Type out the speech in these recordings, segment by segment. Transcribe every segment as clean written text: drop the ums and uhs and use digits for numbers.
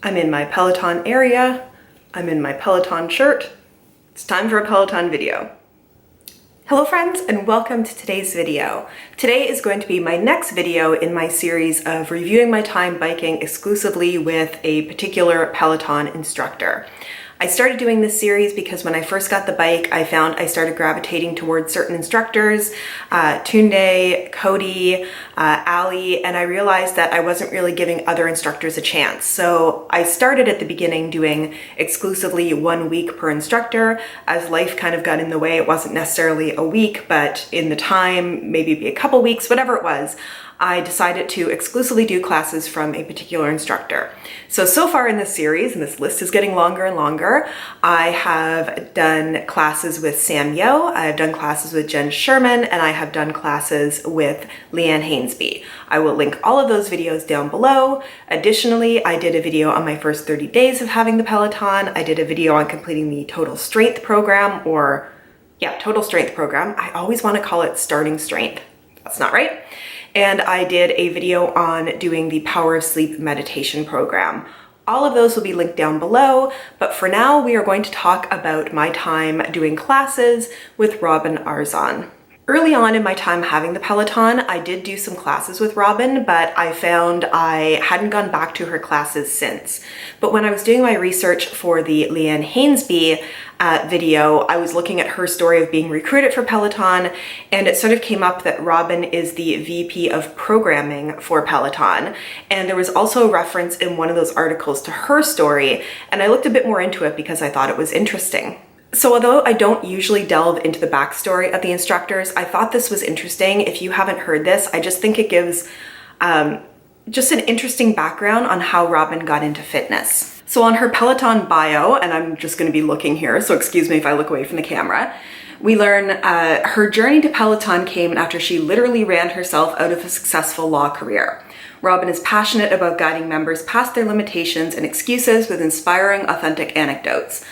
I'm in my Peloton area. I'm in my Peloton shirt. It's time for a Peloton video. Hello friends, and welcome to today's video. Today is going to be my next video in my series of reviewing my time biking exclusively with a particular Peloton instructor. I started doing this series because when I first got the bike, I found I started gravitating towards certain instructors, Tunde, Cody, Ali, and I realized that I wasn't really giving other instructors a chance. So I started at the beginning doing exclusively 1 week per instructor. As life kind of got in the way, it wasn't necessarily a week, but in the time, maybe a couple weeks, whatever it was, I decided to exclusively do classes from a particular instructor. So far in this series, and this list is getting longer and longer, I have done classes with Sam Yo, I've done classes with Jen Sherman, and I have done classes with Leanne Hainsby. I will link all of those videos down below. Additionally, I did a video on my first 30 days of having the Peloton. I did a video on completing the Total Strength program, Total Strength program. I always want to call it Starting Strength. That's not right. And I did a video on doing the Power of Sleep meditation program. All of those will be linked down below, but for now we are going to talk about my time doing classes with Robin Arzon. Early on in my time having the Peloton, I did do some classes with Robin, but I found I hadn't gone back to her classes since. But when I was doing my research for the Leanne Hainsby video, I was looking at her story of being recruited for Peloton, and it sort of came up that Robin is the VP of programming for Peloton. And there was also a reference in one of those articles to her story, and I looked a bit more into it because I thought it was interesting. So although I don't usually delve into the backstory of the instructors, I thought this was interesting. If you haven't heard this, I just think it gives just an interesting background on how Robin got into fitness. So on her Peloton bio, and I'm just going to be looking here, so excuse me if I look away from the camera, we learn her journey to Peloton came after she literally ran herself out of a successful law career. Robin is passionate about guiding members past their limitations and excuses with inspiring, authentic anecdotes.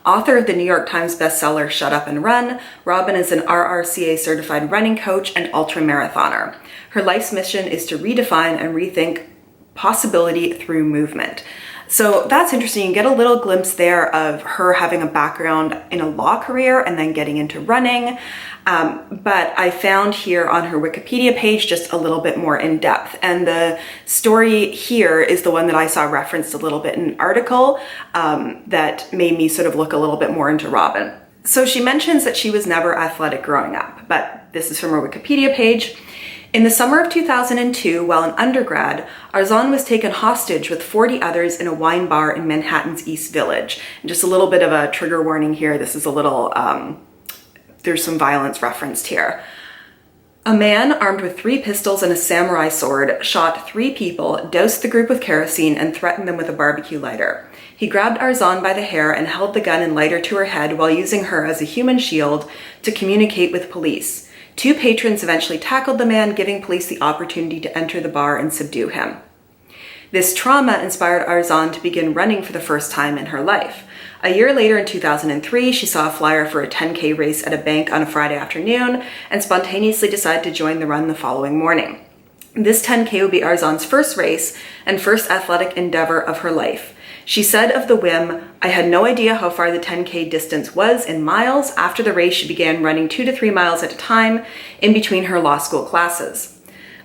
Author of the New York Times bestseller Shut Up and Run, Robin is an RRCA certified running coach and ultramarathoner. Her life's mission is to redefine and rethink possibility through movement. So that's interesting. You get a little glimpse there of her having a background in a law career and then getting into running. But I found here on her Wikipedia page just a little bit more in depth. And the story here is the one that I saw referenced a little bit in an article that made me sort of look a little bit more into Robin. So she mentions that she was never athletic growing up, but this is from her Wikipedia page. In the summer of 2002, while an undergrad, Arzon was taken hostage with 40 others in a wine bar in Manhattan's East Village. And just a little bit of a trigger warning here. This is a little, there's some violence referenced here. A man armed with 3 pistols and a samurai sword shot 3 people, doused the group with kerosene, and threatened them with a barbecue lighter. He grabbed Arzon by the hair and held the gun and lighter to her head while using her as a human shield to communicate with police. 2 patrons eventually tackled the man, giving police the opportunity to enter the bar and subdue him. This trauma inspired Arzon to begin running for the first time in her life. A year later, in 2003, she saw a flyer for a 10K race at a bank on a Friday afternoon and spontaneously decided to join the run the following morning. This 10K would be Arzon's first race and first athletic endeavor of her life. She said of the whim, "I had no idea how far the 10K distance was in miles. After the race, she began running 2 to 3 miles at a time in between her law school classes."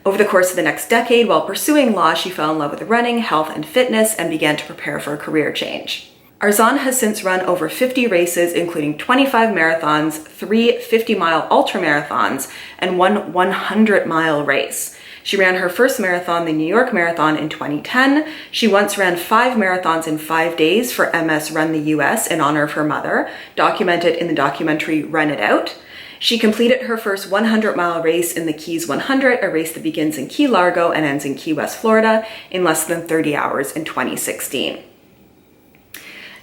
Over the course of the next decade, while pursuing law, she fell in love with running, health, and fitness and began to prepare for a career change. Arzon has since run over 50 races, including 25 marathons, 3 50-mile ultramarathons, and 1 100-mile race. She ran her first marathon, the New York Marathon, in 2010. She once ran 5 marathons in 5 days for MS Run the US in honor of her mother, documented in the documentary Run It Out. She completed her first 100-mile race in the Keys 100, a race that begins in Key Largo and ends in Key West, Florida, in less than 30 hours in 2016.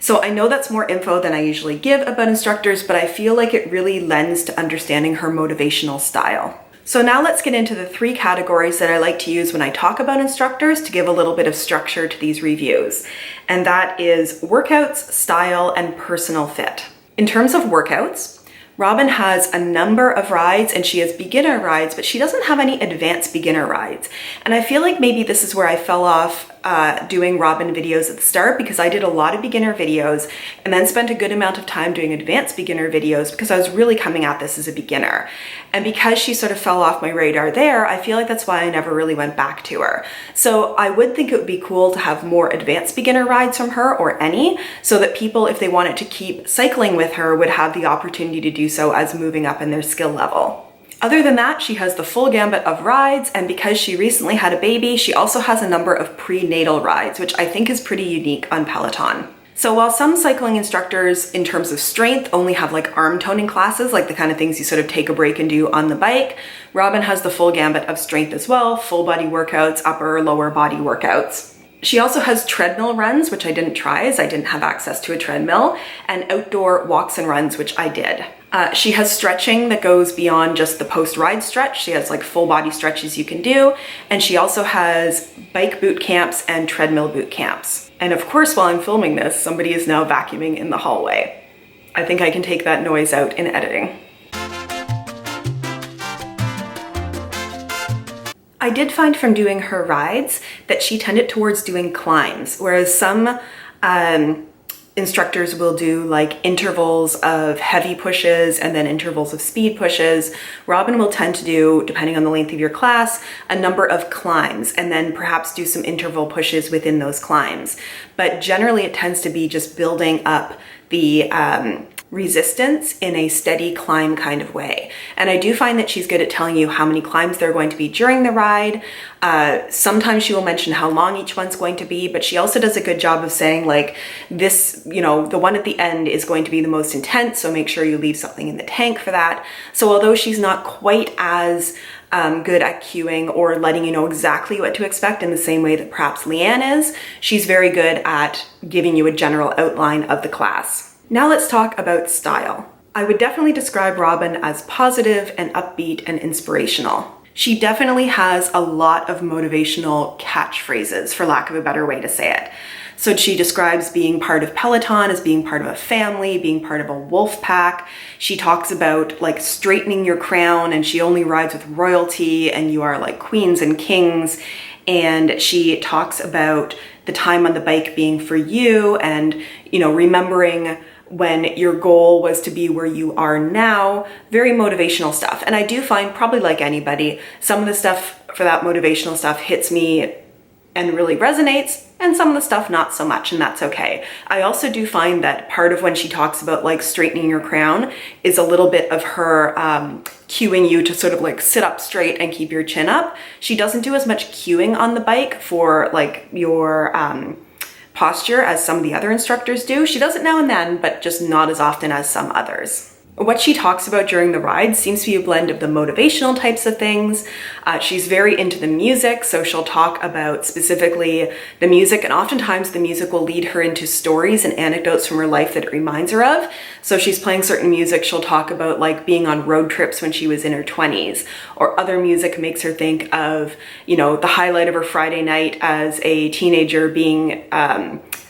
So I know that's more info than I usually give about instructors, but I feel like it really lends to understanding her motivational style. So now let's get into the 3 categories that I like to use when I talk about instructors to give a little bit of structure to these reviews. And that is workouts, style, and personal fit. In terms of workouts, Robin has a number of rides and she has beginner rides, but she doesn't have any advanced beginner rides. And I feel like maybe this is where I fell off doing Robin videos at the start because I did a lot of beginner videos and then spent a good amount of time doing advanced beginner videos because I was really coming at this as a beginner. And because she sort of fell off my radar there, I feel like that's why I never really went back to her. So I would think it would be cool to have more advanced beginner rides from her, or any, so that people, if they wanted to keep cycling with her, would have the opportunity to do so as moving up in their skill level. Other than that, she has the full gambit of rides, and because she recently had a baby, she also has a number of prenatal rides, which I think is pretty unique on Peloton. So while some cycling instructors in terms of strength only have like arm toning classes, like the kind of things you sort of take a break and do on the bike, Robin has the full gambit of strength as well, full body workouts, upper, lower body workouts. She also has treadmill runs, which I didn't try as I didn't have access to a treadmill, and outdoor walks and runs, which I did. She has stretching that goes beyond just the post-ride stretch. She has like full body stretches you can do. And she also has bike boot camps and treadmill boot camps. And of course, while I'm filming this, somebody is now vacuuming in the hallway. I think I can take that noise out in editing. I did find from doing her rides that she tended towards doing climbs, whereas some instructors will do like intervals of heavy pushes and then intervals of speed pushes. Robin will tend to do, depending on the length of your class, a number of climbs and then perhaps do some interval pushes within those climbs. But generally it tends to be just building up the resistance in a steady climb kind of way. And I do find that she's good at telling you how many climbs there are going to be during the ride. Sometimes she will mention how long each one's going to be, but she also does a good job of saying like this, you know, the one at the end is going to be the most intense, so make sure you leave something in the tank for that. So although she's not quite as good at cueing or letting you know exactly what to expect in the same way that perhaps Leanne is, she's very good at giving you a general outline of the class. Now let's talk about style. I would definitely describe Robin as positive and upbeat and inspirational. She definitely has a lot of motivational catchphrases, for lack of a better way to say it. So she describes being part of Peloton as being part of a family, being part of a wolf pack. She talks about like straightening your crown, and she only rides with royalty and you are like queens and kings. And she talks about the time on the bike being for you and, you know, remembering when your goal was to be where you are now. Very motivational stuff. And I do find, probably like anybody, some of the stuff for that motivational stuff hits me and really resonates, and some of the stuff not so much, and that's okay. I also do find that part of when she talks about like straightening your crown is a little bit of her cueing you to sort of like sit up straight and keep your chin up. She doesn't do as much cueing on the bike for like your posture as some of the other instructors do. She does it now and then, but just not as often as some others. What she talks about during the ride seems to be a blend of the motivational types of things. She's very into the music, so she'll talk about specifically the music, and oftentimes the music will lead her into stories and anecdotes from her life that it reminds her of. So if she's playing certain music, she'll talk about like being on road trips when she was in her 20s, or other music makes her think of, you know, the highlight of her Friday night as a teenager being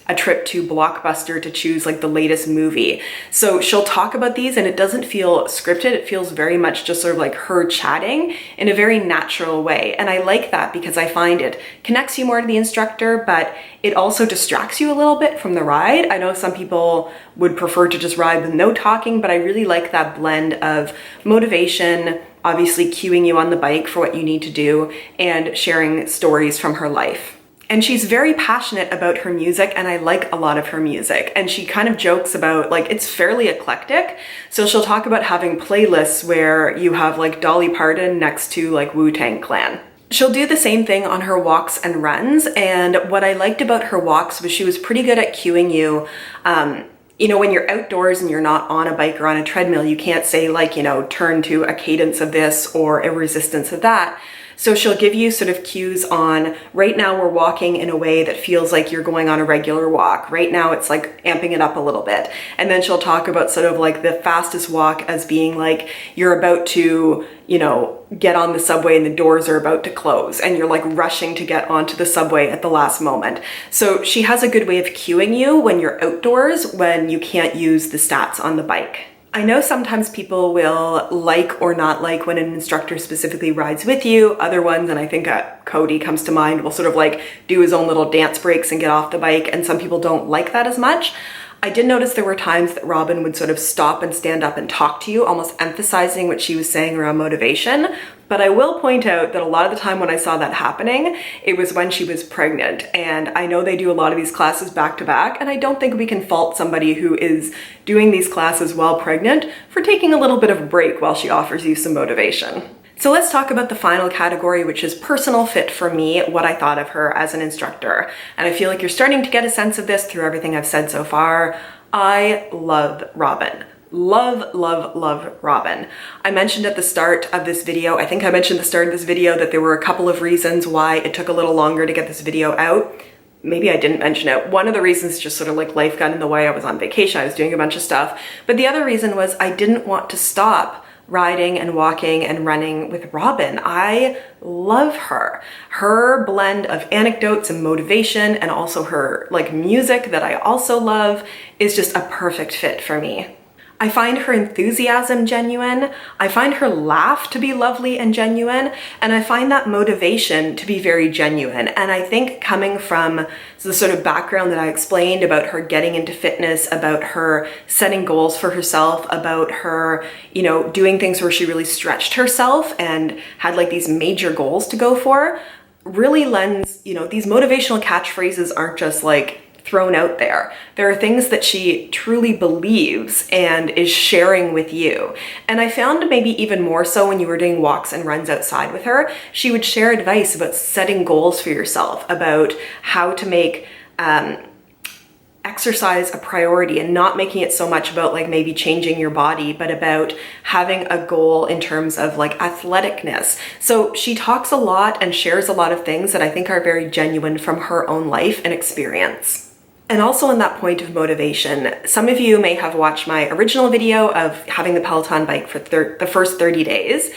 a trip to Blockbuster to choose like the latest movie. So she'll talk about these and it doesn't feel scripted. It feels very much just sort of like her chatting in a very natural way. And I like that because I find it connects you more to the instructor, but it also distracts you a little bit from the ride. I know some people would prefer to just ride with no talking, but I really like that blend of motivation, obviously cueing you on the bike for what you need to do, and sharing stories from her life. And she's very passionate about her music, and I like a lot of her music. And she kind of jokes about, like, it's fairly eclectic. So she'll talk about having playlists where you have like Dolly Parton next to like Wu-Tang Clan. She'll do the same thing on her walks and runs. And what I liked about her walks was she was pretty good at cueing you. You know, when you're outdoors and you're not on a bike or on a treadmill, you can't say like, you know, turn to a cadence of this or a resistance of that. So she'll give you sort of cues on, right now we're walking in a way that feels like you're going on a regular walk. Right now it's like amping it up a little bit. And then she'll talk about sort of like the fastest walk as being like you're about to, you know, get on the subway and the doors are about to close and you're like rushing to get onto the subway at the last moment. So she has a good way of cueing you when you're outdoors, when you can't use the stats on the bike. I know sometimes people will like or not like when an instructor specifically rides with you. Other ones, and I think Cody comes to mind, will sort of like do his own little dance breaks and get off the bike, and some people don't like that as much. I did notice there were times that Robin would sort of stop and stand up and talk to you, almost emphasizing what she was saying around motivation. But I will point out that a lot of the time when I saw that happening, it was when she was pregnant. And I know they do a lot of these classes back to back, and I don't think we can fault somebody who is doing these classes while pregnant for taking a little bit of a break while she offers you some motivation. So let's talk about the final category, which is personal fit for me, what I thought of her as an instructor. And I feel like you're starting to get a sense of this through everything I've said so far. I love Robin. Love, love, love Robin. I mentioned at the start of this video, I think I mentioned at the start of this video that there were a couple of reasons why it took a little longer to get this video out. Maybe I didn't mention it. One of the reasons just sort of like life got in the way. I was on vacation, I was doing a bunch of stuff. But the other reason was I didn't want to stop riding and walking and running with Robin. I love her. Her blend of anecdotes and motivation, and also her like music that I also love, is just a perfect fit for me. I find her enthusiasm genuine, I find her laugh to be lovely and genuine, and I find that motivation to be very genuine. And I think coming from the sort of background that I explained about her getting into fitness, about her setting goals for herself, about her, you know, doing things where she really stretched herself and had like these major goals to go for, really lends, you know, these motivational catchphrases aren't just like thrown out there. There are things that she truly believes and is sharing with you. And I found maybe even more so when you were doing walks and runs outside with her, she would share advice about setting goals for yourself, about how to make exercise a priority and not making it so much about like maybe changing your body, but about having a goal in terms of like athleticness. So she talks a lot and shares a lot of things that I think are very genuine from her own life and experience. And also on that point of motivation, some of you may have watched my original video of having the Peloton bike for the first 30 days.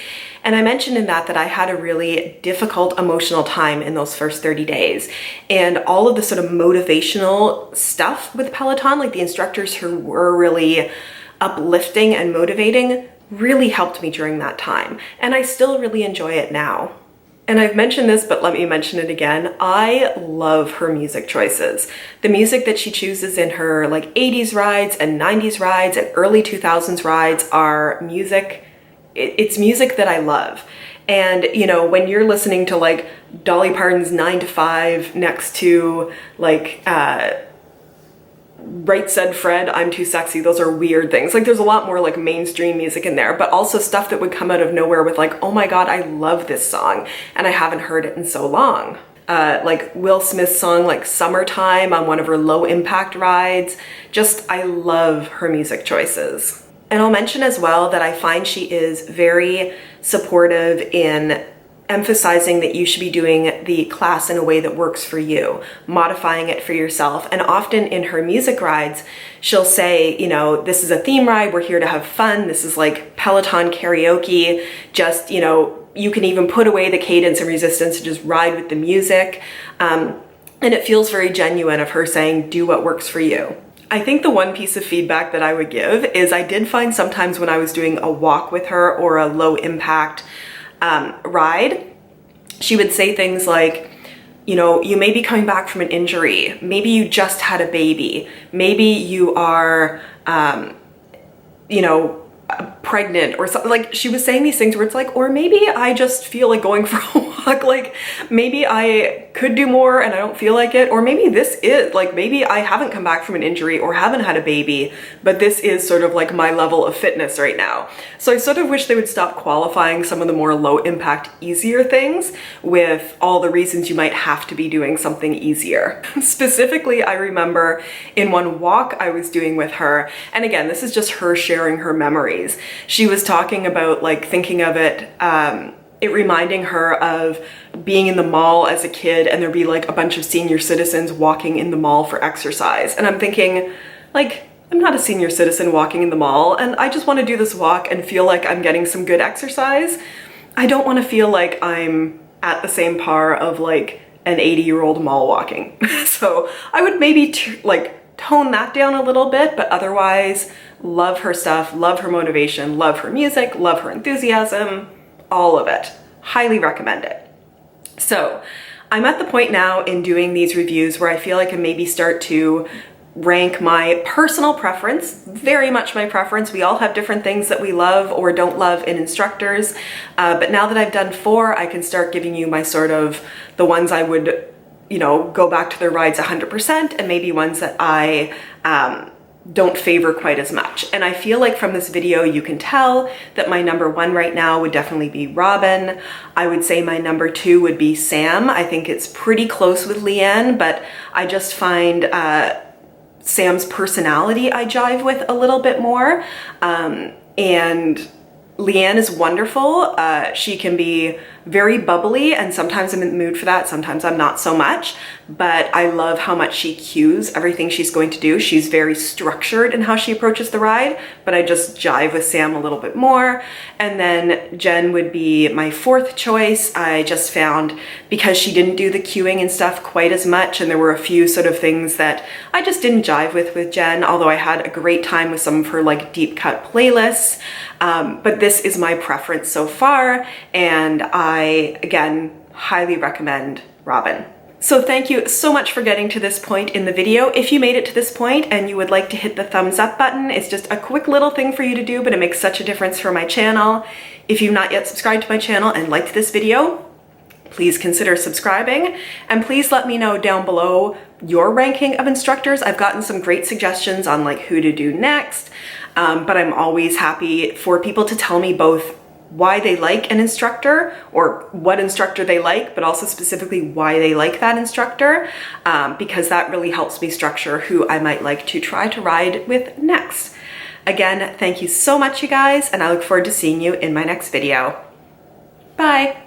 And I mentioned in that I had a really difficult emotional time in those first 30 days. And all of the sort of motivational stuff with Peloton, like the instructors who were really uplifting and motivating, really helped me during that time. And I still really enjoy it now. And I've mentioned this, but let me mention it again. I love her music choices. The music that she chooses in her like 80s rides and 90s rides and early 2000s rides are music. It's music that I love. And, you know, when you're listening to like Dolly Parton's 9 to 5 next to like, Right Said Fred, I'm Too Sexy, those are weird things. Like there's a lot more like mainstream music in there, but also stuff that would come out of nowhere with like, oh my God, I love this song and I haven't heard it in so long. Like Will Smith's song like Summertime on one of her low impact rides. Just, I love her music choices. And I'll mention as well that I find she is very supportive in emphasizing that you should be doing the class in a way that works for you, modifying it for yourself. And often in her music rides, she'll say, you know, this is a theme ride, we're here to have fun, this is like Peloton karaoke, just, you know, you can even put away the cadence and resistance and just ride with the music. And it feels very genuine of her saying, do what works for you. I think the one piece of feedback that I would give is I did find sometimes when I was doing a walk with her or a low impact ride, she would say things like, you know, you may be coming back from an injury, maybe you just had a baby, maybe you are, you know, pregnant or something. Like she was saying these things where it's like, or maybe I just feel like going for a walk, like maybe I could do more and I don't feel like it, or maybe this is like, maybe I haven't come back from an injury or haven't had a baby, but this is sort of like my level of fitness right now. So I sort of wish they would stop qualifying some of the more low impact, easier things with all the reasons you might have to be doing something easier. Specifically, I remember in one walk I was doing with her, and again, this is just her sharing her memories. She was talking about like thinking of it, it reminding her of being in the mall as a kid and there'd be like a bunch of senior citizens walking in the mall for exercise. And I'm thinking, like, I'm not a senior citizen walking in the mall and I just want to do this walk and feel like I'm getting some good exercise. I don't want to feel like I'm at the same par of like an 80-year-old mall walking. So I would maybe like tone that down a little bit, but otherwise love her stuff, love her motivation, love her music, love her enthusiasm, all of it. Highly recommend it. So I'm at the point now in doing these reviews where I feel I can maybe start to rank my personal preference, very much my preference. We all have different things that we love or don't love in instructors, but now that I've done 4, I can start giving you my sort of the ones I would, you know, go back to their rides 100%, and maybe ones that I don't favor quite as much. And I feel like from this video you can tell that my number 1 right now would definitely be Robin. I would say my number 2 would be Sam. I think it's pretty close with Leanne, but I just find Sam's personality I jive with a little bit more. And Leanne is wonderful. She can be very bubbly, and sometimes I'm in the mood for that, sometimes I'm not so much, but I love how much she cues everything she's going to do. She's very structured in how she approaches the ride, but I just jive with Sam a little bit more. And then Jen would be my 4th choice. I just found, because she didn't do the cueing and stuff quite as much, and there were a few sort of things that I just didn't jive with Jen, although I had a great time with some of her like deep cut playlists. But this is my preference so far, and I, again, highly recommend Robin. So thank you so much for getting to this point in the video. If you made it to this point and you would like to hit the thumbs up button, it's just a quick little thing for you to do, but it makes such a difference for my channel. If you've not yet subscribed to my channel and liked this video, please consider subscribing, and please let me know down below your ranking of instructors. I've gotten some great suggestions on like who to do next, but I'm always happy for people to tell me both why they like an instructor or what instructor they like, but also specifically why they like that instructor, because that really helps me structure who I might like to try to ride with next. Again, thank you so much, you guys, and I look forward to seeing you in my next video. Bye.